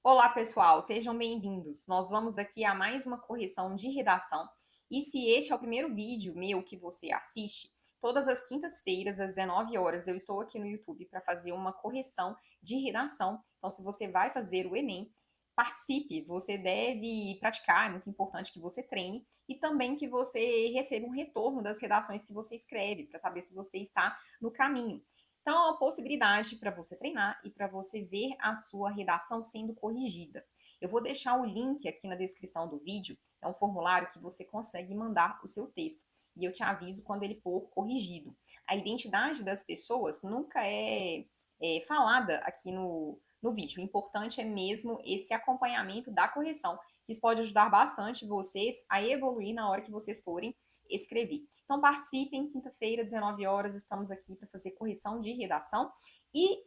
Olá, pessoal, sejam bem-vindos. Nós vamos aqui a mais uma correção de redação. E se este é o primeiro vídeo meu que você assiste, todas as quintas-feiras, às 19 horas, eu estou aqui no YouTube para fazer uma correção de redação. Então, se você vai fazer o Enem, participe. Você deve praticar, é muito importante que você treine e também que você receba um retorno das redações que você escreve, para saber se você está no caminho. Então, é uma possibilidade para você treinar e para você ver a sua redação sendo corrigida. Eu vou deixar o link aqui na descrição do vídeo, é um formulário que você consegue mandar o seu texto. E eu te aviso quando ele for corrigido. A identidade das pessoas nunca é falada aqui no vídeo. O importante é mesmo esse acompanhamento da correção, que isso pode ajudar bastante vocês a evoluir na hora que vocês forem escrever. Então participem, quinta-feira, 19 horas, estamos aqui para fazer correção de redação. E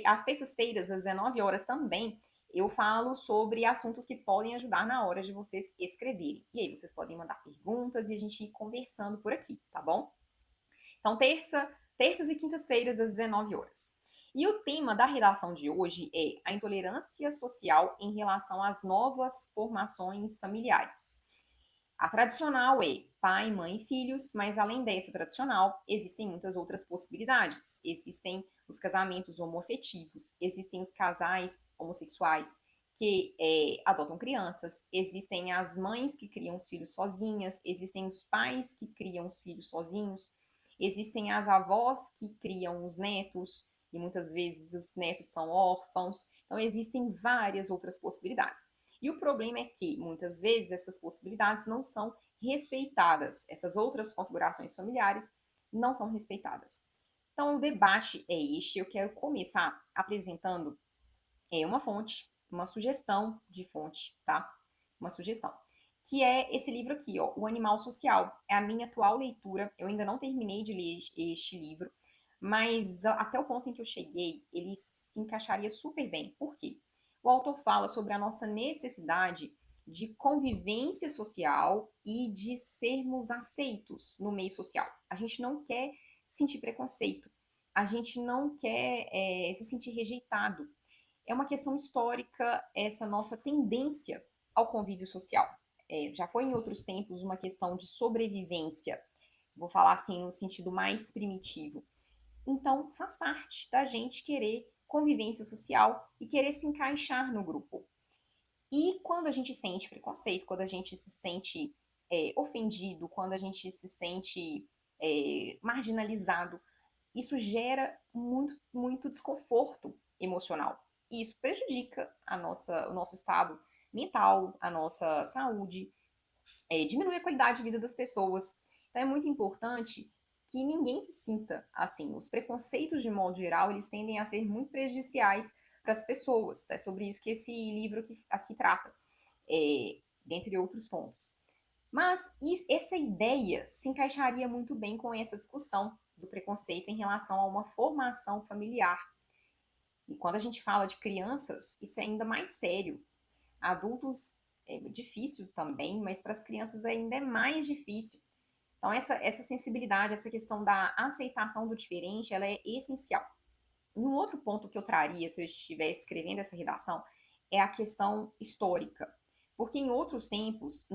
às terças-feiras, às 19 horas também, eu falo sobre assuntos que podem ajudar na hora de vocês escreverem. E aí vocês podem mandar perguntas e a gente ir conversando por aqui, tá bom? Então, terças e quintas-feiras, às 19 horas. E o tema da redação de hoje é a intolerância social em relação às novas formações familiares. A tradicional é pai, mãe e filhos, mas além dessa tradicional, existem muitas outras possibilidades. Existem os casamentos homoafetivos, existem os casais homossexuais que adotam crianças, existem as mães que criam os filhos sozinhas, existem os pais que criam os filhos sozinhos, existem as avós que criam os netos, e muitas vezes os netos são órfãos. Então, existem várias outras possibilidades. E o problema é que, muitas vezes, essas possibilidades não são respeitadas. Essas outras configurações familiares não são respeitadas. Então, o debate é este. Eu quero começar apresentando uma fonte, uma sugestão de fonte, tá? Uma sugestão. Que é esse livro aqui, ó, O Animal Social. É a minha atual leitura. Eu ainda não terminei de ler este livro, mas até o ponto em que eu cheguei, ele se encaixaria super bem. Por quê? O autor fala sobre a nossa necessidade de convivência social e de sermos aceitos no meio social. A gente não quer sentir preconceito, a gente não quer se sentir rejeitado. É uma questão histórica essa nossa tendência ao convívio social. Já foi em outros tempos uma questão de sobrevivência, vou falar assim no sentido mais primitivo. Então, faz parte da gente querer convivência social e querer se encaixar no grupo. E quando a gente sente preconceito, quando a gente se sente ofendido, quando a gente se sente marginalizado, isso gera muito, muito desconforto emocional. E isso prejudica o nosso estado mental, a nossa saúde, diminui a qualidade de vida das pessoas. Então é muito importante que ninguém se sinta assim. Os preconceitos, de modo geral, eles tendem a ser muito prejudiciais para as pessoas. É sobre isso que esse livro aqui trata, dentre outros pontos. Mas essa ideia se encaixaria muito bem com essa discussão do preconceito em relação a uma formação familiar. E quando a gente fala de crianças, isso é ainda mais sério. Adultos é difícil também, mas para as crianças ainda é mais difícil. Então, essa sensibilidade, essa questão da aceitação do diferente, ela é essencial. Um outro ponto que eu traria, se eu estivesse escrevendo essa redação, é a questão histórica. Porque em outros tempos,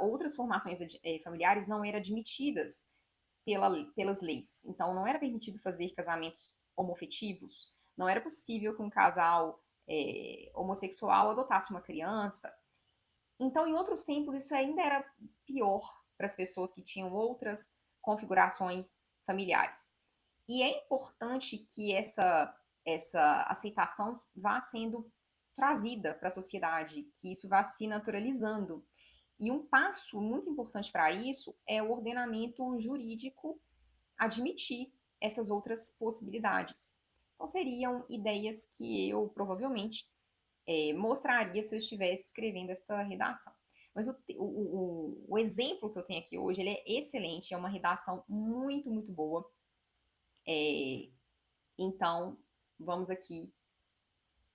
outras formações familiares não eram admitidas pelas leis. Então, não era permitido fazer casamentos homoafetivos, não era possível que um casal homossexual adotasse uma criança. Então, em outros tempos, isso ainda era pior para as pessoas que tinham outras configurações familiares. E é importante que essa aceitação vá sendo trazida para a sociedade, que isso vá se naturalizando. E um passo muito importante para isso é o ordenamento jurídico admitir essas outras possibilidades. Então, seriam ideias que eu provavelmente mostraria se eu estivesse escrevendo essa redação. Mas o exemplo que eu tenho aqui hoje, ele é excelente, é uma redação muito, muito boa. É, então, vamos aqui,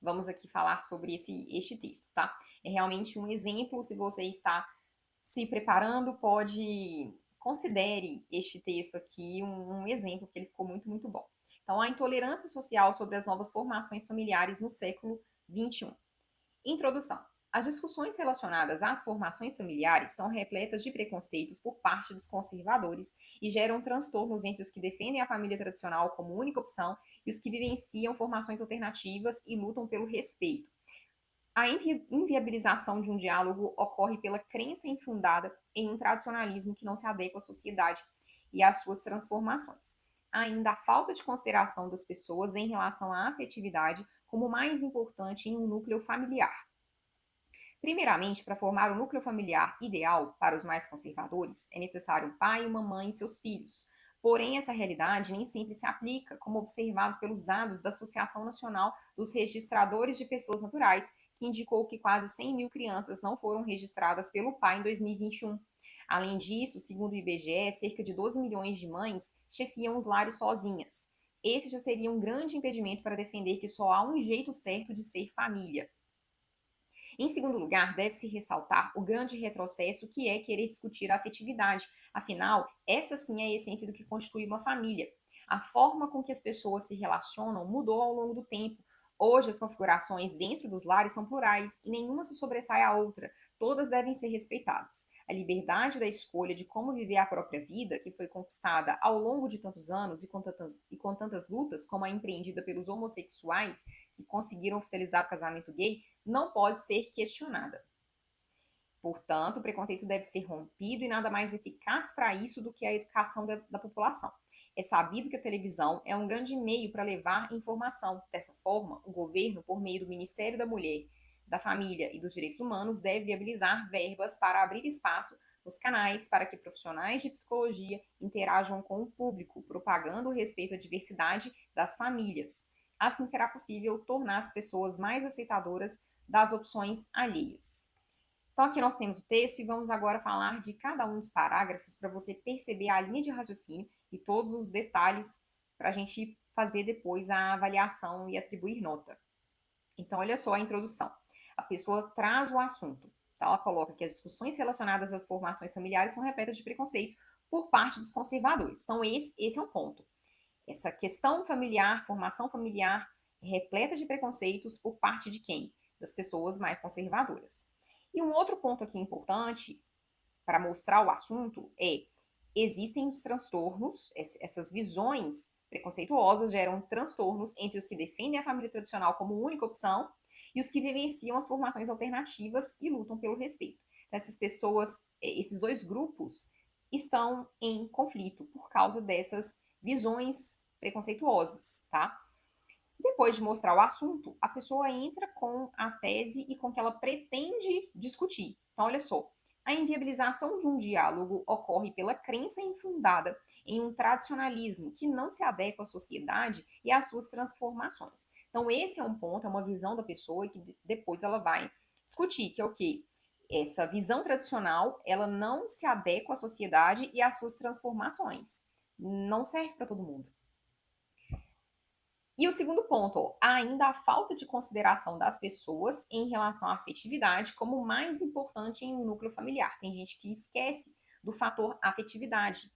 vamos aqui falar sobre este texto, tá? É realmente um exemplo, se você está se preparando, considere este texto aqui um exemplo, que ele ficou muito, muito bom. Então, a intolerância social sobre as novas formações familiares no século XXI. Introdução. As discussões relacionadas às formações familiares são repletas de preconceitos por parte dos conservadores e geram transtornos entre os que defendem a família tradicional como única opção e os que vivenciam formações alternativas e lutam pelo respeito. A inviabilização de um diálogo ocorre pela crença infundada em um tradicionalismo que não se adequa à sociedade e às suas transformações. Ainda a falta de consideração das pessoas em relação à afetividade como mais importante em um núcleo familiar. Primeiramente, para formar o núcleo familiar ideal para os mais conservadores, é necessário um pai, uma mãe e seus filhos. Porém, essa realidade nem sempre se aplica, como observado pelos dados da Associação Nacional dos Registradores de Pessoas Naturais, que indicou que quase 100 mil crianças não foram registradas pelo pai em 2021. Além disso, segundo o IBGE, cerca de 12 milhões de mães chefiam os lares sozinhas. Esse já seria um grande impedimento para defender que só há um jeito certo de ser família. Em segundo lugar, deve-se ressaltar o grande retrocesso que é querer discutir a afetividade. Afinal, essa sim é a essência do que constitui uma família. A forma com que as pessoas se relacionam mudou ao longo do tempo. Hoje, as configurações dentro dos lares são plurais e nenhuma se sobressai à outra. Todas devem ser respeitadas. A liberdade da escolha de como viver a própria vida, que foi conquistada ao longo de tantos anos e com tantas lutas, como a empreendida pelos homossexuais que conseguiram oficializar o casamento gay, não pode ser questionada. Portanto, o preconceito deve ser rompido e nada mais eficaz para isso do que a educação da população. É sabido que a televisão é um grande meio para levar informação. Dessa forma, o governo, por meio do Ministério da Mulher, da Família e dos Direitos Humanos, deve viabilizar verbas para abrir espaço nos canais para que profissionais de psicologia interajam com o público, propagando o respeito à diversidade das famílias. Assim será possível tornar as pessoas mais aceitadoras das opções alheias. Então, aqui nós temos o texto e vamos agora falar de cada um dos parágrafos para você perceber a linha de raciocínio e todos os detalhes para a gente fazer depois a avaliação e atribuir nota. Então, olha só a introdução. A pessoa traz o assunto. Então, ela coloca que as discussões relacionadas às formações familiares são repletas de preconceitos por parte dos conservadores. Então, esse é um ponto. Essa questão familiar, formação familiar, é repleta de preconceitos por parte de quem? Das pessoas mais conservadoras. E um outro ponto aqui importante para mostrar o assunto é: existem os transtornos, essas visões preconceituosas geram transtornos entre os que defendem a família tradicional como única opção e os que vivenciam as formações alternativas e lutam pelo respeito. Então, essas pessoas, esses dois grupos, estão em conflito por causa dessas visões preconceituosas, tá? Depois de mostrar o assunto, a pessoa entra com a tese e com o que ela pretende discutir. Então, olha só. A inviabilização de um diálogo ocorre pela crença infundada em um tradicionalismo que não se adequa à sociedade e às suas transformações. Então, esse é um ponto, é uma visão da pessoa que depois ela vai discutir, que é o quê? Essa visão tradicional, ela não se adequa à sociedade e às suas transformações. Não serve para todo mundo. E o segundo ponto, ainda a falta de consideração das pessoas em relação à afetividade como mais importante em um núcleo familiar. Tem gente que esquece do fator afetividade,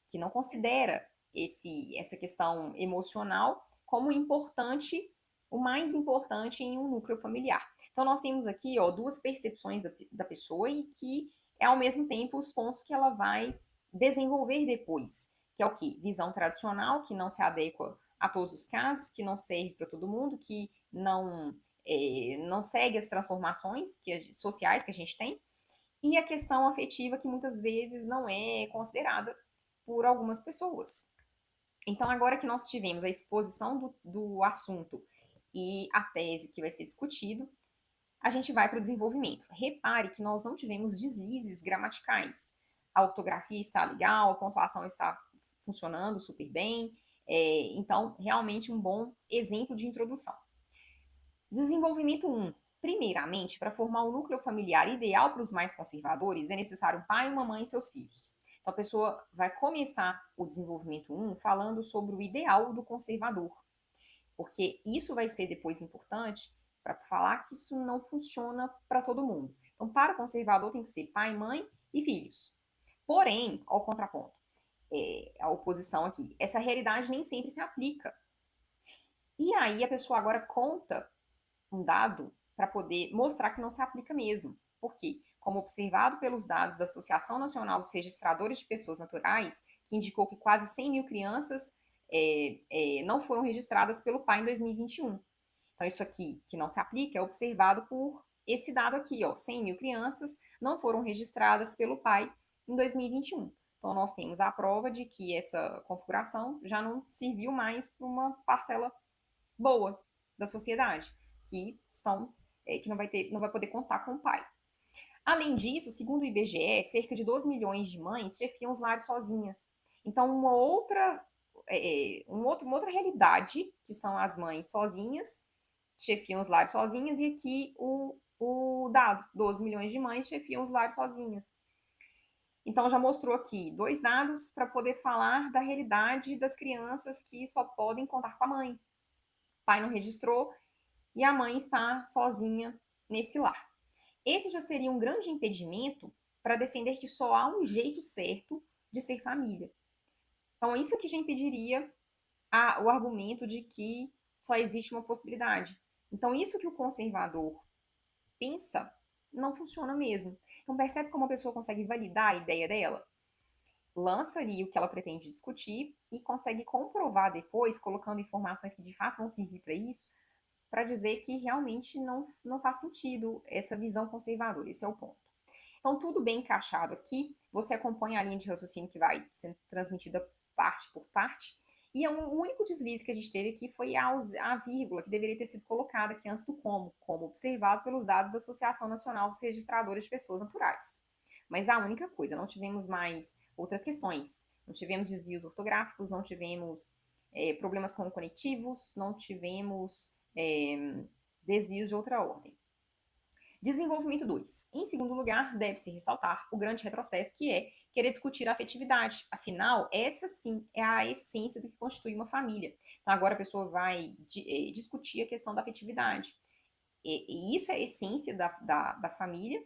que não considera essa questão emocional como importante, o mais importante em um núcleo familiar. Então, nós temos aqui duas percepções da pessoa e que é ao mesmo tempo os pontos que ela vai desenvolver depois, que é o que? Visão tradicional, que não se adequa a todos os casos, que não serve para todo mundo, que não segue as transformações sociais que a gente tem, e a questão afetiva, que muitas vezes não é considerada por algumas pessoas. Então, agora que nós tivemos a exposição do assunto e a tese que vai ser discutido, a gente vai para o desenvolvimento. Repare que nós não tivemos deslizes gramaticais. A ortografia está legal, a pontuação está funcionando super bem. Então, realmente um bom exemplo de introdução. Desenvolvimento 1. Primeiramente, para formar um núcleo familiar ideal para os mais conservadores, é necessário um pai, uma mãe e seus filhos. Então, a pessoa vai começar o desenvolvimento 1 falando sobre o ideal do conservador, porque isso vai ser depois importante para falar que isso não funciona para todo mundo. Então, para o conservador tem que ser pai, mãe e filhos. Porém, ao contraponto, a oposição aqui, essa realidade nem sempre se aplica. E aí a pessoa agora conta um dado para poder mostrar que não se aplica mesmo. Por quê? Como observado pelos dados da Associação Nacional dos Registradores de Pessoas Naturais, que indicou que quase 100 mil crianças não foram registradas pelo pai em 2021. Então, isso aqui que não se aplica é observado por esse dado aqui, ó, 100 mil crianças não foram registradas pelo pai em 2021. Então, nós temos a prova de que essa configuração já não serviu mais para uma parcela boa da sociedade, que não vai poder contar com o pai. Além disso, segundo o IBGE, cerca de 12 milhões de mães chefiam os lares sozinhas. Então, uma outra realidade, que são as mães sozinhas, chefiam os lares sozinhas, e aqui o dado, 12 milhões de mães chefiam os lares sozinhas. Então, já mostrou aqui dois dados para poder falar da realidade das crianças que só podem contar com a mãe. O pai não registrou e a mãe está sozinha nesse lar. Esse já seria um grande impedimento para defender que só há um jeito certo de ser família. Então, isso que já impediria o argumento de que só existe uma possibilidade. Então, isso que o conservador pensa não funciona mesmo. Então, percebe como a pessoa consegue validar a ideia dela? Lança ali o que ela pretende discutir e consegue comprovar depois, colocando informações que de fato vão servir para isso, para dizer que realmente não faz sentido essa visão conservadora. Esse é o ponto. Então, tudo bem encaixado aqui. Você acompanha a linha de raciocínio que vai sendo transmitida parte por parte. E o único deslize que a gente teve aqui foi a vírgula, que deveria ter sido colocada aqui antes do como observado pelos dados da Associação Nacional dos Registradores de Pessoas Naturais. Mas a única coisa, não tivemos mais outras questões. Não tivemos desvios ortográficos, não tivemos problemas com conectivos, não tivemos desvios de outra ordem. Desenvolvimento 2. Em segundo lugar, deve-se ressaltar o grande retrocesso que é querer discutir a afetividade. Afinal, essa sim é a essência do que constitui uma família. Então, agora a pessoa vai discutir a questão da afetividade. E isso é a essência da família.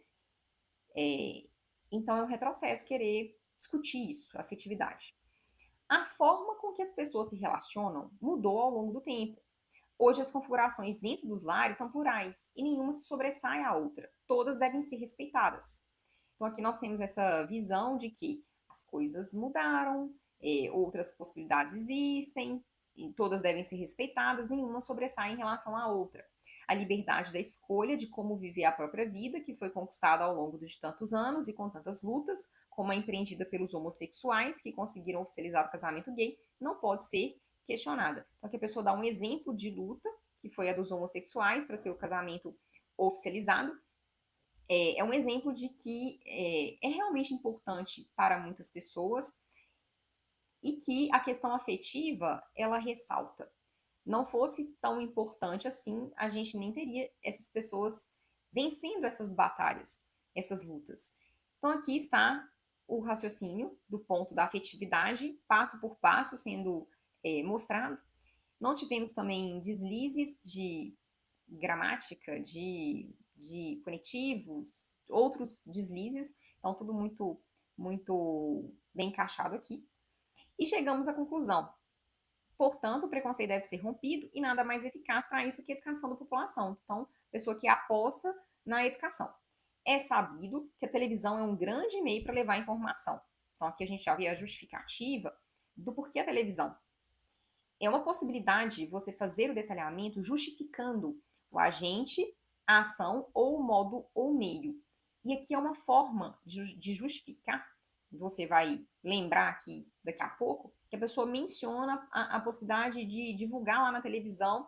Então, é um retrocesso querer discutir isso, a afetividade. A forma com que as pessoas se relacionam mudou ao longo do tempo. Hoje, as configurações dentro dos lares são plurais e nenhuma se sobressai à outra. Todas devem ser respeitadas. Então, aqui nós temos essa visão de que as coisas mudaram, outras possibilidades existem, e todas devem ser respeitadas, nenhuma sobressai em relação à outra. A liberdade da escolha de como viver a própria vida, que foi conquistada ao longo de tantos anos e com tantas lutas, como a empreendida pelos homossexuais que conseguiram oficializar o casamento gay, não pode ser questionada. Então, aqui a pessoa dá um exemplo de luta, que foi a dos homossexuais, para ter o casamento oficializado. É um exemplo de que é realmente importante para muitas pessoas e que a questão afetiva, ela ressalta. Não fosse tão importante assim, a gente nem teria essas pessoas vencendo essas batalhas, essas lutas. Então, aqui está o raciocínio do ponto da afetividade, passo por passo, sendo mostrado. Não tivemos também deslizes de gramática, de conectivos, outros deslizes, então tudo muito bem encaixado aqui. E chegamos à conclusão. Portanto, o preconceito deve ser rompido e nada mais eficaz para isso que a educação da população. Então, pessoa que aposta na educação. É sabido que a televisão é um grande meio para levar informação. Então, aqui a gente já vê a justificativa do porquê a televisão. É uma possibilidade você fazer o detalhamento justificando o agente, a ação ou o modo ou meio. E aqui é uma forma de justificar. Você vai lembrar aqui daqui a pouco que a pessoa menciona a possibilidade de divulgar lá na televisão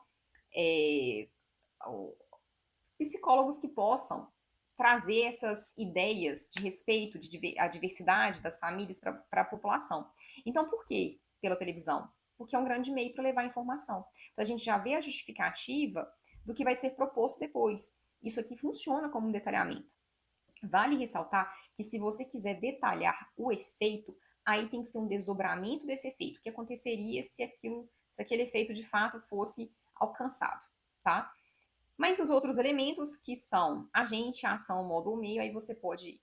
psicólogos que possam trazer essas ideias de respeito à diversidade das famílias para a população. Então, por que pela televisão? Porque é um grande meio para levar informação. Então, a gente já vê a justificativa do que vai ser proposto depois. Isso aqui funciona como um detalhamento. Vale ressaltar que se você quiser detalhar o efeito, aí tem que ser um desdobramento desse efeito. O que aconteceria se aquele efeito de fato fosse alcançado, tá? Mas os outros elementos, que são agente, ação, modo ou meio, aí você pode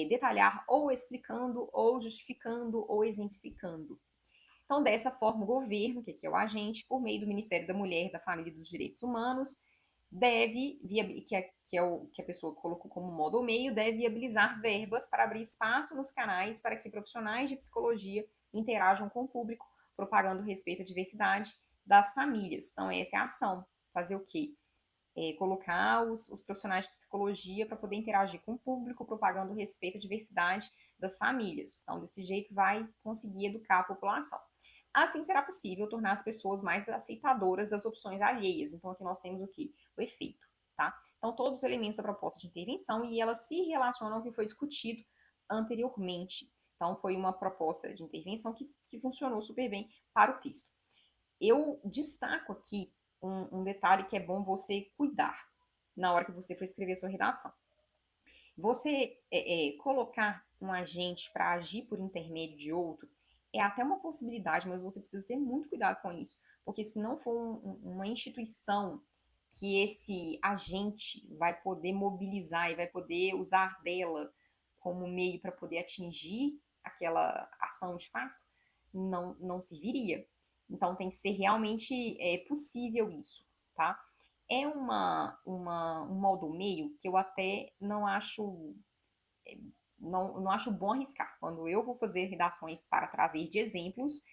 detalhar ou explicando, ou justificando, ou exemplificando. Então, dessa forma, o governo, que aqui é o agente, por meio do Ministério da Mulher, da Família e dos Direitos Humanos, que a pessoa colocou como modo ou meio, deve viabilizar verbas para abrir espaço nos canais para que profissionais de psicologia interajam com o público, propagando respeito à diversidade das famílias. Então, essa é a ação. Fazer o quê? Colocar os profissionais de psicologia para poder interagir com o público, propagando respeito à diversidade das famílias. Então, desse jeito, vai conseguir educar a população. Assim será possível tornar as pessoas mais aceitadoras das opções alheias. Então, aqui nós temos o quê? O efeito, tá? Então, todos os elementos da proposta de intervenção e elas se relacionam ao que foi discutido anteriormente. Então, foi uma proposta de intervenção que funcionou super bem para o texto. Eu destaco aqui um detalhe que é bom você cuidar na hora que você for escrever a sua redação. Você colocar um agente para agir por intermédio de outro é até uma possibilidade, mas você precisa ter muito cuidado com isso, porque se não for uma instituição que esse agente vai poder mobilizar e vai poder usar dela como meio para poder atingir aquela ação de fato, não serviria. Então tem que ser realmente possível isso, tá? É um modo meio que eu até não acho bom arriscar. Quando eu vou fazer redações para trazer de exemplos,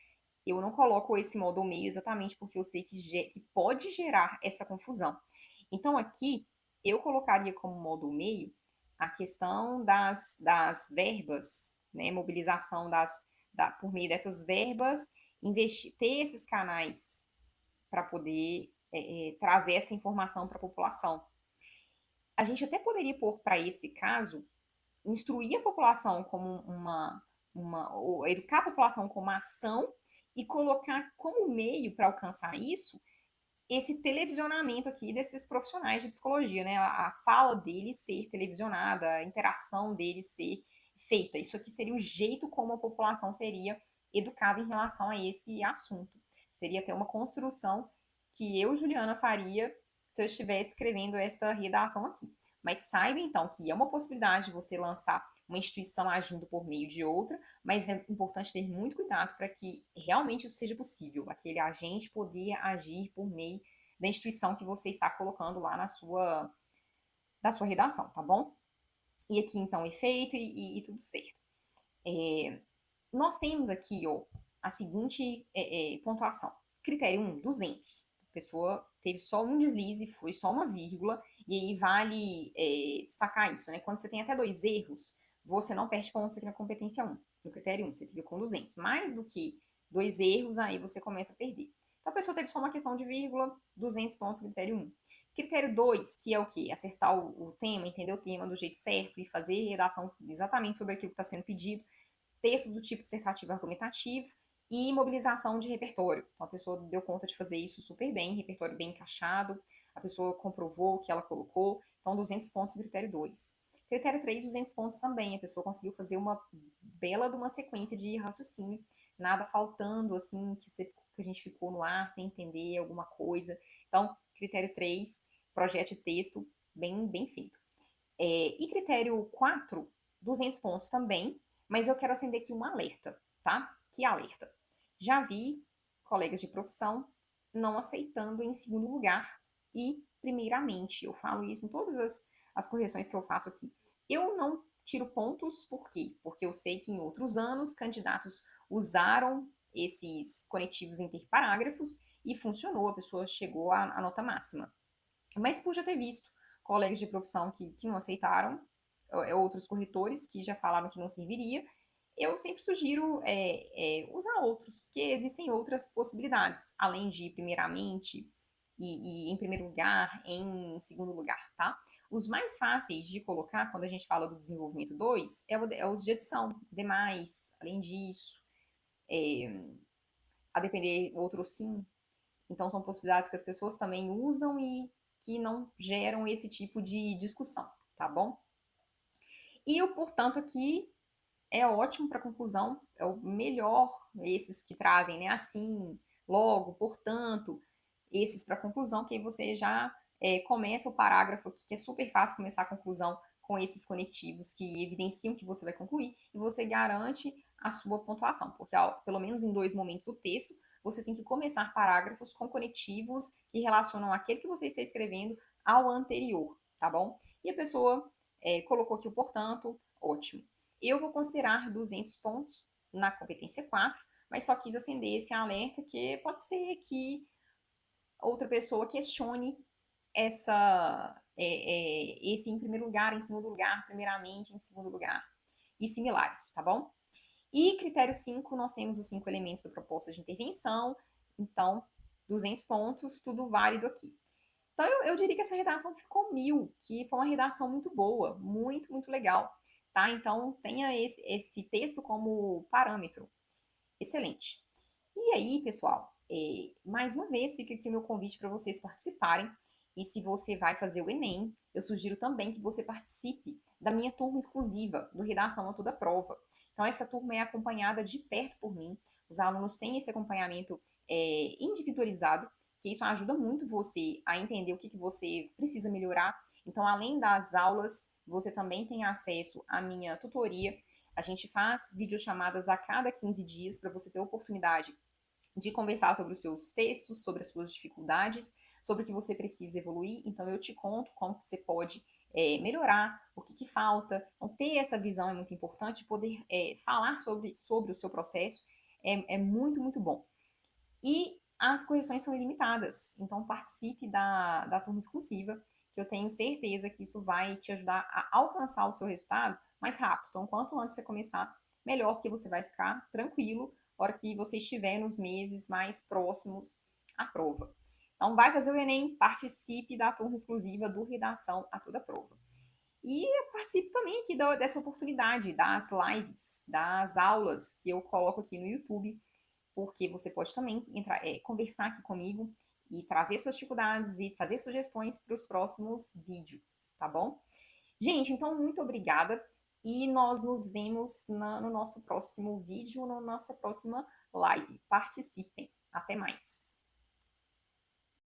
eu não coloco esse modo meio exatamente porque eu sei que pode gerar essa confusão. Então aqui eu colocaria como modo meio a questão das verbas, né, mobilização por meio dessas verbas, investir, ter esses canais para poder trazer essa informação para a população. A gente até poderia pôr para esse caso, instruir a população como ou educar a população como uma ação e colocar como meio para alcançar isso esse televisionamento aqui desses profissionais de psicologia, né? A fala deles ser televisionada, a interação deles ser feita. Isso aqui seria o jeito como a população seria educada em relação a esse assunto. Seria até uma construção que eu, Juliana, faria se eu estivesse escrevendo esta redação aqui. Mas saiba então que é uma possibilidade de você lançar uma instituição agindo por meio de outra, mas é importante ter muito cuidado para que realmente isso seja possível, aquele agente poder agir por meio da instituição que você está colocando lá da sua redação, tá bom? E aqui então efeito e tudo certo. Nós temos aqui ó, a seguinte pontuação. Critério 1, 200. A pessoa teve só um deslize, foi só uma vírgula, e aí vale destacar isso, né? Quando você tem até 2 erros, você não perde pontos aqui na competência 1, no critério 1, você fica com 200. Mais do que 2 erros, aí você começa a perder. Então a pessoa teve só uma questão de vírgula, 200 pontos no critério 1. Critério 2, que é o quê? Acertar o tema, entender o tema do jeito certo e fazer redação exatamente sobre aquilo que está sendo pedido, texto do tipo dissertativo argumentativo e mobilização de repertório. Então, a pessoa deu conta de fazer isso super bem, repertório bem encaixado, a pessoa comprovou o que ela colocou, então 200 pontos no critério 2. Critério 3, 200 pontos também, a pessoa conseguiu fazer uma bela de uma sequência de raciocínio, nada faltando, assim, que a gente ficou no ar sem entender alguma coisa. Então, critério 3, projeto de texto bem feito. E critério 4, 200 pontos também, mas eu quero acender aqui um alerta, tá? Que alerta? Já vi colegas de profissão não aceitando em segundo lugar e primeiramente. Eu falo isso em todas as correções que eu faço aqui. Eu não tiro pontos, por quê? Porque eu sei que em outros anos candidatos usaram esses conectivos interparágrafos e funcionou, a pessoa chegou à nota máxima. Mas por já ter visto colegas de profissão que não aceitaram, outros corretores que já falaram que não serviria, eu sempre sugiro usar outros, porque existem outras possibilidades, além de primeiramente e em primeiro lugar, em segundo lugar, tá? Os mais fáceis de colocar quando a gente fala do desenvolvimento 2 é os de edição, demais, além disso, a depender outro sim. Então são possibilidades que as pessoas também usam e que não geram esse tipo de discussão, tá bom? E o portanto aqui é ótimo para conclusão, é o melhor, esses que trazem, né? Assim, logo, portanto, esses para conclusão, que aí você já começa o parágrafo aqui, que é super fácil começar a conclusão com esses conectivos que evidenciam que você vai concluir, e você garante a sua pontuação, porque pelo menos em 2 momentos do texto, você tem que começar parágrafos com conectivos que relacionam aquele que você está escrevendo ao anterior, tá bom? E a pessoa colocou aqui o portanto, ótimo. Eu vou considerar 200 pontos na competência 4, mas só quis acender esse alerta que pode ser que outra pessoa questione esse em primeiro lugar, em segundo lugar, primeiramente, em segundo lugar, e similares, tá bom? E critério 5, nós temos os 5 elementos da proposta de intervenção, então, 200 pontos, tudo válido aqui. Então, eu diria que essa redação ficou 1000, que foi uma redação muito boa, muito, muito legal, tá? Então, tenha esse texto como parâmetro. Excelente. E aí, pessoal, mais uma vez fica aqui o meu convite para vocês participarem. E se você vai fazer o Enem, eu sugiro também que você participe da minha turma exclusiva do Redação a Toda Prova. Então, essa turma é acompanhada de perto por mim. Os alunos têm esse acompanhamento individualizado, que isso ajuda muito você a entender o que você precisa melhorar. Então, além das aulas, você também tem acesso à minha tutoria. A gente faz videochamadas a cada 15 dias para você ter a oportunidade de conversar sobre os seus textos, sobre as suas dificuldades, sobre o que você precisa evoluir. Então, eu te conto como que você pode melhorar, o que falta. Então, ter essa visão é muito importante, poder falar sobre o seu processo é muito, muito bom. E as correções são ilimitadas, então participe da turma exclusiva, que eu tenho certeza que isso vai te ajudar a alcançar o seu resultado mais rápido. Então, quanto antes você começar, melhor, que você vai ficar tranquilo na hora que você estiver nos meses mais próximos à prova. Então, vai fazer o Enem, participe da turma exclusiva do Redação a Toda Prova. E participe também aqui dessa oportunidade, das lives, das aulas que eu coloco aqui no YouTube, porque você pode também conversar aqui comigo e trazer suas dificuldades e fazer sugestões para os próximos vídeos, tá bom? Gente, então muito obrigada e nós nos vemos no nosso próximo vídeo, na nossa próxima live. Participem. Até mais.